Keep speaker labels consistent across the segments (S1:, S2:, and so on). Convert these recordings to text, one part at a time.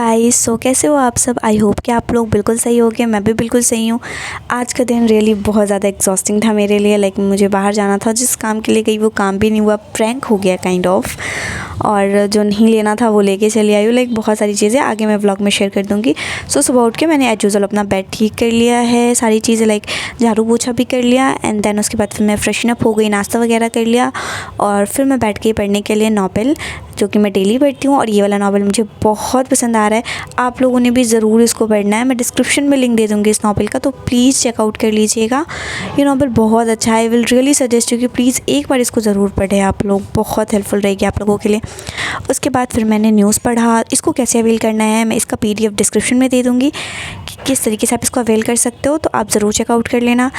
S1: Guys, सो कैसे हो आप सब। आई होप कि आप लोग बिल्कुल सही होगे। मैं भी बिल्कुल सही हूँ। आज का दिन रियली बहुत ज़्यादा एग्जॉस्टिंग था मेरे लिए। मुझे बाहर जाना था, जिस काम के लिए गई वो काम भी नहीं हुआ, प्रैंक हो गया काइंड ऑफ। और जो नहीं लेना था वो लेके चली आई हूँ। बहुत सारी चीज़ें आगे मैं व्लॉग में शेयर कर दूँगी। सो सुबह उठ के मैंने एज यूजुअल अपना बेड ठीक कर लिया है, सारी चीज़ें झाड़ू पोछा भी कर लिया। एंड देन उसके बाद फिर मैं फ्रेशन अप हो गई, नाश्ता वगैरह कर लिया। और फिर मैं बैठ गई पढ़ने के लिए नॉवेल, जो कि मैं डेली पढ़ती हूँ। और ये वाला नॉवेल मुझे बहुत पसंद आ रहा है। आप लोगों ने भी ज़रूर इसको पढ़ना है। मैं डिस्क्रिप्शन में लिंक दे दूँगी इस नॉवेल का, तो प्लीज़ चेकआउट कर लीजिएगा। ये नॉवेल बहुत अच्छा है। I will really suggest you कि प्लीज़ एक बार इसको ज़रूर पढ़ें आप लोग, बहुत हेल्पफुल रहेगी आप लोगों के लिए। उसके बाद फिर मैंने न्यूज़ पढ़ा। इसको कैसे अवेल करना है मैं इसका PDF डिस्क्रिप्शन में दे दूँगी कि किस तरीके से आप इसको अवेल कर सकते हो, तो आप ज़रूर चेकआउट कर लेना।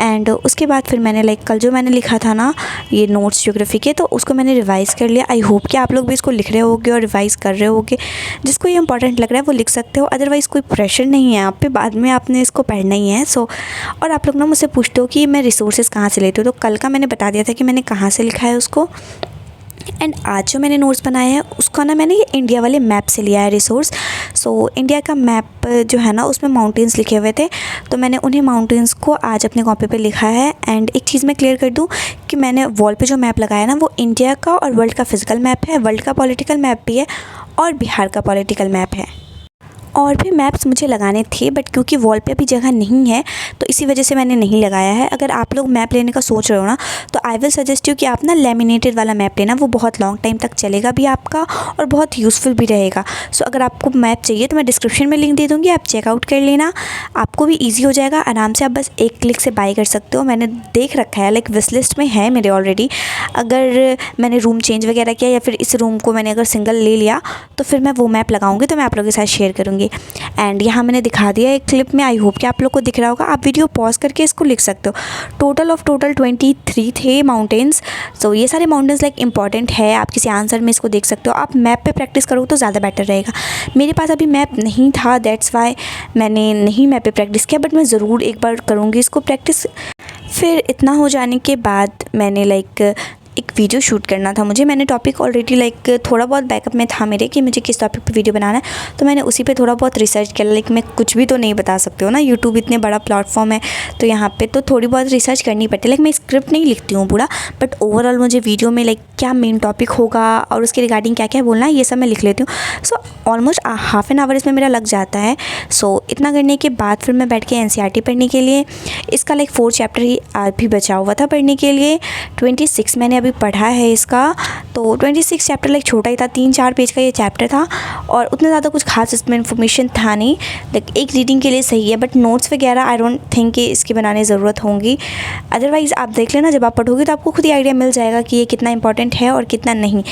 S1: एंड उसके बाद फिर मैंने कल जो मैंने लिखा था ना ये नोट्स ज्योग्राफी के, तो उसको मैंने रिवाइज़ कर लिया। आई होप कि आप लोग भी इसको लिख रहे होगे और रिवाइज़ कर रहे होगे। जिसको ये इंपॉर्टेंट लग रहा है वो लिख सकते हो, अदरवाइज़ कोई प्रेशर नहीं है आप पे, बाद में आपने इसको पढ़ना ही है। और आप लोग ना मुझसे पूछते हो कि मैं रिसोर्सेज कहाँ से लेती हूँ, तो कल का मैंने बता दिया था कि मैंने कहाँ से लिखा है उसको। एंड आज जो मैंने नोट्स बनाए हैं उसका ना मैंने ये इंडिया वाले मैप से लिया है रिसोर्स। सो इंडिया का मैप जो है ना उसमें माउंटेन्स लिखे हुए थे, तो मैंने उन्हीं माउंटेन्स को आज अपने कॉपी पे लिखा है। एंड एक चीज़ मैं क्लियर कर दूं कि मैंने वॉल पे जो मैप लगाया ना वो इंडिया का और वर्ल्ड का फिजिकल मैप है, वर्ल्ड का पॉलिटिकल मैप भी है और बिहार का पॉलिटिकल मैप है। और भी मैप्स मुझे लगाने थे, बट क्योंकि वॉल पे अभी जगह नहीं है तो इसी वजह से मैंने नहीं लगाया है। अगर आप लोग मैप लेने का सोच रहे हो ना, तो आई विल सजेस्ट यू कि आप ना लेमिनेटेड वाला मैप लेना, वो बहुत लॉन्ग टाइम तक चलेगा भी आपका और बहुत यूज़फुल भी रहेगा। सो अगर आपको मैप चाहिए तो मैं डिस्क्रिप्शन में लिंक दे दूँगी, आप चेकआउट कर लेना। आपको भी ईजी हो जाएगा, आराम से आप बस एक क्लिक से बाय कर सकते हो। मैंने देख रखा है, विश लिस्ट में है मेरे ऑलरेडी। अगर मैंने रूम चेंज वगैरह किया या फिर इस रूम को मैंने अगर सिंगल ले लिया तो फिर मैं वो मैप लगाऊंगी, तो मैं आप लोगों के साथ शेयर करूँगी। एंड यहाँ मैंने दिखा दिया एक क्लिप में, आई होप कि आप लोग को दिख रहा होगा। आप वीडियो पॉज करके इसको लिख सकते हो। टोटल 23 थे माउंटेन्स। सो ये सारे माउंटेन्स इंपॉर्टेंट है, आप किसी आंसर में इसको देख सकते हो। आप मैप पे प्रैक्टिस करो तो ज़्यादा बेटर रहेगा। मेरे पास अभी मैप नहीं था, दैट्स वाई मैंने नहीं मैप पे प्रैक्टिस किया, बट मैं ज़रूर एक बार करूँगी इसको प्रैक्टिस। फिर इतना हो जाने के बाद मैंने एक वीडियो शूट करना था मुझे। मैंने टॉपिक ऑलरेडी थोड़ा बहुत बैकअप में था मेरे कि मुझे किस टॉपिक पे वीडियो बनाना है, तो मैंने उसी पे थोड़ा बहुत रिसर्च किया। मैं कुछ भी तो नहीं बता सकती हूँ ना, यूट्यूब इतने बड़ा प्लेटफॉर्म है तो यहाँ पे तो थोड़ी बहुत रिसर्च करनी पड़ती है। मैं स्क्रिप्ट नहीं लिखती हूँ पूरा, बट ओवरऑल मुझे वीडियो में क्या मेन टॉपिक होगा और उसके रिगार्डिंग क्या क्या बोलना है ये सब मैं लिख लेती हूँ। So almost half an hour इसमें मेरा लग जाता है। सो इतना करने के बाद फिर मैं बैठ के NCERT पढ़ने के लिए, इसका 4 चैप्टर ही आज भी बचा हुआ था पढ़ने के लिए। 26 मैंने अभी पढ़ा है इसका, तो 26 चैप्टर छोटा ही था, 3-4 पेज का ये चैप्टर था और उतना ज़्यादा कुछ खास इसमें इन्फॉर्मेशन था नहीं। एक रीडिंग के लिए सही है, बट नोट्स वगैरह आई डोंट थिंक कि इसकी बनाने ज़रूरत होंगी। अदरवाइज़ आप देख लेना, जब आप पढ़ोगे तो आपको खुद ही आइडिया मिल जाएगा कि ये कितना इंपॉर्टेंट है और कितना नहीं।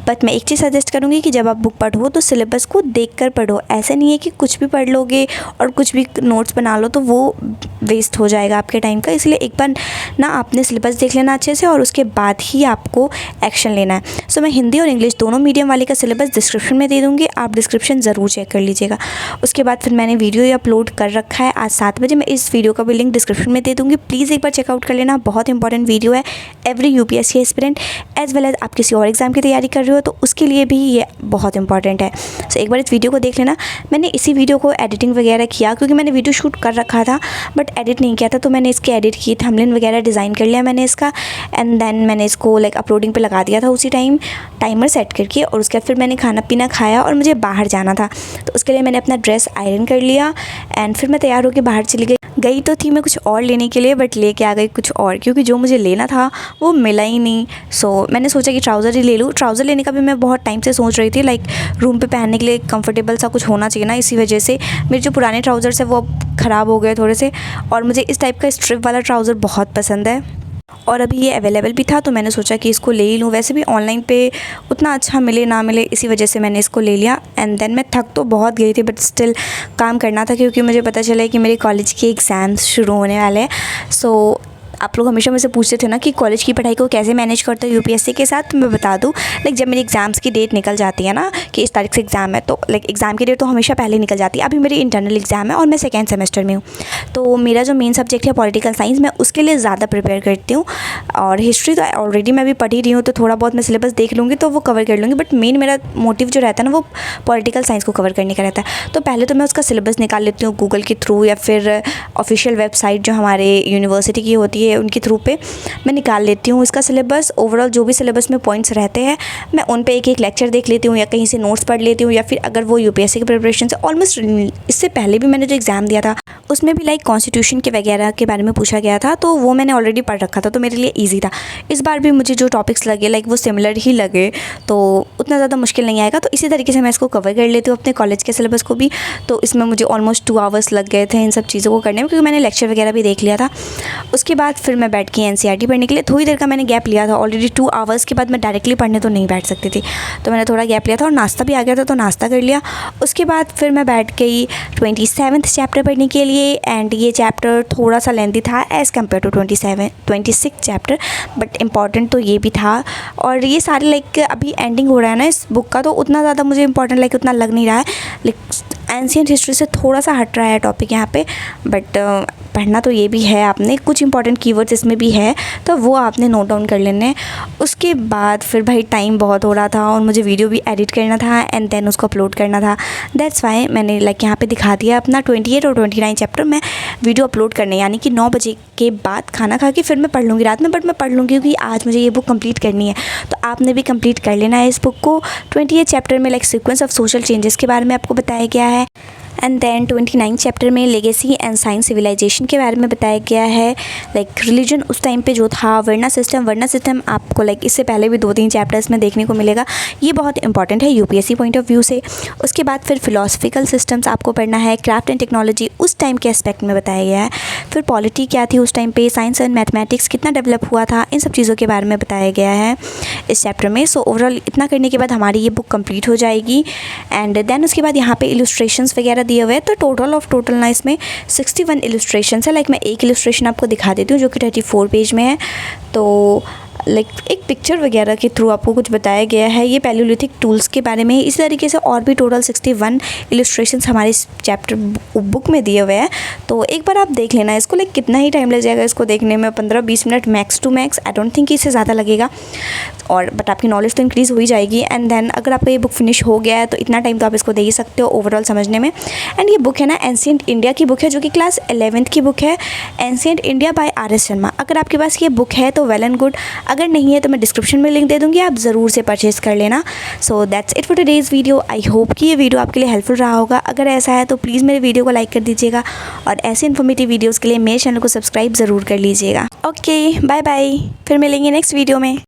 S1: बट मैं एक चीज़ सजेस्ट करूँगी कि जब आप बुक पढ़ो तो सिलेबस को देख कर पढ़ो। ऐसा नहीं है कि कुछ भी पढ़ लोगे और कुछ भी नोट्स बना लो तो वो वेस्ट हो जाएगा आपके टाइम का। इसलिए एक बार ना आपने सिलेबस देख लेना अच्छे से और उसके बाद ही आपको एक्शन लेना है। सो मैं हिंदी और इंग्लिश दोनों मीडियम वाले का सिलेबस डिस्क्रिप्शन में दे दूँगी, आप डिस्क्रिप्शन ज़रूर चेक कर लीजिएगा। उसके बाद फिर मैंने वीडियो अपलोड कर रखा है आज 7 बजे, मैं इस वीडियो का भी लिंक डिस्क्रिप्शन में दे दूँगी, प्लीज़ एक बार चेकआउट कर लेना। बहुत इंपॉर्टेंट वीडियो है every UPSC aspirant as well as आप किसी और एग्ज़ाम की तैयारी कर रहे हो तो उसके लिए भी ये बहुत इंपॉर्टेंट है। सो एक बार इस वीडियो को देख लेना। मैंने इसी वीडियो को एडिटिंग वगैरह किया, क्योंकि मैंने वीडियो शूट कर रखा था बट एडिट नहीं किया था, तो मैंने इसके एडिट की, थंबनेल वगैरह डिज़ाइन कर लिया मैंने इसका। एंड देन मैंने इसको अपलोडिंग पे लगा दिया था उसी टाइमर सेट करके। और उसके बाद फिर मैंने खाना पीना खाया और मुझे बाहर जाना था, तो उसके लिए मैंने अपना ड्रेस आयरन कर लिया। एंड फिर मैं तैयार होकर बाहर चली गई तो थी मैं कुछ और लेने के लिए, बट लेके आ गई कुछ और, क्योंकि जो मुझे लेना था वो मिला ही नहीं। सो मैंने सोचा कि ट्राउज़र ही ले लूँ। ट्राउज़र लेने का भी मैं बहुत टाइम से सोच रही थी, रूम पे पहनने के लिए कंफर्टेबल सा कुछ होना चाहिए ना। इसी वजह से मेरे जो पुराने ट्राउज़र्स है वो अब ख़राब हो गए थोड़े से, और मुझे इस टाइप का स्ट्रिप वाला ट्राउज़र बहुत पसंद है और अभी ये अवेलेबल भी था, तो मैंने सोचा कि इसको ले ही लूँ। वैसे भी ऑनलाइन पे उतना अच्छा मिले ना मिले, इसी वजह से मैंने इसको ले लिया। एंड देन मैं थक तो बहुत गई थी, बट स्टिल काम करना था, क्योंकि मुझे पता चला कि मेरे कॉलेज के एग्ज़ाम्स शुरू होने वाले हैं। सो आप लोग हमेशा मुझसे पूछते थे ना कि कॉलेज की पढ़ाई को कैसे मैनेज करते हो UPSC के साथ। मैं बता दूँ, जब मेरी एग्ज़ाम्स की डेट निकल जाती है ना कि इस तारीख से एग्ज़ाम है, तो एग्ज़ाम की डेट तो हमेशा पहले निकल जाती है। अभी मेरी इंटरनल एग्ज़ाम है और मैं 2nd सेमेस्टर में हूँ, तो मेरा जो मेन सब्जेक्ट है पॉलिटिकल साइंस, मैं उसके लिए ज़्यादा प्रिपेयर करती हूँ। और हिस्ट्री तो ऑलरेडी मैं अभी पढ़ ही रही हूँ, तो थोड़ा बहुत मैं सिलेबस देख लूँगी तो वो कवर कर लूँगी, बट मेन मेरा मोटिव जो रहता है ना वो पॉलिटिकल साइंस को कवर करने का रहता है। तो पहले तो मैं उसका सिलेबस निकाल लेती हूँ गूगल के थ्रू, या फिर ऑफिशियल वेबसाइट जो हमारे यूनिवर्सिटी की होती है उनके थ्रू पे मैं निकाल लेती हूँ इसका सिलेबस। ओवरऑल जो भी सिलेबस में पॉइंट्स रहते हैं मैं उन पे एक एक लेक्चर देख लेती हूँ, या कहीं से नोट्स पढ़ लेती हूँ, या फिर अगर वो यूपीएससी की प्रिपरेशन से ऑलमोस्ट इससे पहले भी मैंने जो एग्ज़ाम दिया था उसमें भी लाइक कॉन्स्टिट्यूशन के वगैरह के बारे में पूछा गया था, तो वो मैंने ऑलरेडी पढ़ रखा था, तो मेरे लिए ईजी था। इस बार भी मुझे जो टॉपिक्स लगे लाइक वो सिमिलर ही लगे, तो उतना ज़्यादा मुश्किल नहीं आएगा। तो इसी तरीके से मैं इसको कवर कर लेती हूँ अपने कॉलेज के सिलेबस को भी। तो इसमें मुझे ऑलमोस्ट 2 आवर्स लग गए थे इन सब चीज़ों को करने में, क्योंकि मैंने लेक्चर वगैरह भी देख लिया था। उसके बाद फिर मैं बैठ के एनसीईआरटी पढ़ने के लिए थोड़ी देर का मैंने गैप लिया था। ऑलरेडी 2 आवर्स के बाद मैं डायरेक्टली पढ़ने तो नहीं बैठ सकती थी, तो मैंने थोड़ा गैप लिया था और नाश्ता भी आ गया था तो नाश्ता कर लिया। उसके बाद फिर मैं बैठ गई 27th चैप्टर पढ़ने के लिए, एंड ये चैप्टर थोड़ा सा लेंथी था as compare to 26 chapter, but important तो ये भी था। और ये सारे लाइक अभी एंडिंग हो रहा है ना इस बुक का, तो उतना ज़्यादा मुझे इंपॉर्टेंट लाइक उतना लग नहीं रहा है। लाइक एंशिएंट हिस्ट्री से थोड़ा सा हट रहा है टॉपिक यहाँ पे, बट पढ़ना तो ये भी है आपने, कुछ इंपॉर्टेंट कीवर्ड्स इसमें भी है तो वो आपने नोट डाउन कर लेने हैं। उसके बाद फिर भाई टाइम बहुत हो रहा था और मुझे वीडियो भी एडिट करना था एंड देन उसको अपलोड करना था। दैट्स वाई मैंने लाइक यहाँ पे दिखा दिया अपना 28 और 29 चैप्टर में वीडियो अपलोड करने, यानी कि 9 बजे के बाद खाना खा के फिर मैं पढ़ लूँगी रात में, बट मैं पढ़ लूँगी क्योंकि आज मुझे ये बुक कंप्लीट करनी है। तो आपने भी कंप्लीट कर लेना है इस बुक को। 28 चैप्टर में like sequence of social changes के बारे में आपको बताया गया है, एंड देन 29 चैप्टर में लेगेसी एंड साइंस सिविलाइजेशन के बारे में बताया गया है। लाइक रिलीजन उस टाइम पे जो था, वर्ना सिस्टम आपको लाइक इससे पहले भी 2-3 चैप्टर्स में देखने को मिलेगा, ये बहुत इंपॉर्टेंट है यूपीएससी पॉइंट ऑफ व्यू से। उसके बाद फिर फिलोसफिकल सिस्टम्स आपको पढ़ना है, क्राफ्ट एंड टेक्नोलॉजी उस टाइम के एस्पेक्ट में बताया गया है। फिर पॉलिटी क्या थी उस टाइम पे, साइंस एंड मैथमेटिक्स कितना डेवलप हुआ था, इन सब चीज़ों के बारे में बताया गया है इस चैप्टर में। सो ओवरऑल इतना करने के बाद हमारी ये बुक कंप्लीट हो जाएगी। एंड देन उसके बाद यहाँ पे इलस्ट्रेशंस वगैरह दिए हुए हैं, तो टोटल ना इसमें 61 इलस्ट्रेशंस है। लाइक मैं एक इलस्ट्रेशन आपको दिखा देती हूँ जो कि 34 पेज में है। तो लाइक एक पिक्चर वगैरह के थ्रू आपको कुछ बताया गया है, ये पैलियोलिथिक टूल्स के बारे में। इसी तरीके से और भी टोटल 61 इलस्ट्रेशंस हमारे इस चैप्टर बुक में दिए हुए हैं। तो एक बार आप देख लेना इसको, लाइक कितना ही टाइम लग जाएगा इसको देखने में, 15-20 minute max to max, I don't think इससे ज़्यादा लगेगा। और बट आपकी नॉलेज तो इंक्रीज़ हो ही जाएगी। एंड देन अगर आपका ये बुक फिनिश हो गया है तो इतना टाइम तो आप इसको दे ही सकते हो ओवरऑल समझने में। एंड ये बुक है ना एंशिएंट इंडिया की बुक है, जो कि क्लास 11th की बुक है, ancient India by RS Sharma. अगर आपके पास ये बुक है तो वेल एंड गुड, अगर नहीं है तो मैं डिस्क्रिप्शन में लिंक दे दूँगी, आप ज़रूर से परचेज़ कर लेना। So that's it for today's video. I hope कि ये वीडियो आपके लिए हेल्पफुल रहा होगा। अगर ऐसा है तो प्लीज़ मेरे वीडियो को लाइक कर दीजिएगा और ऐसे इन्फॉर्मेटिव वीडियोज़ के लिए मेरे चैनल को सब्सक्राइब ज़रूर कर लीजिएगा। ओके, बाय बाय, फिर मिलेंगे नेक्स्ट वीडियो में।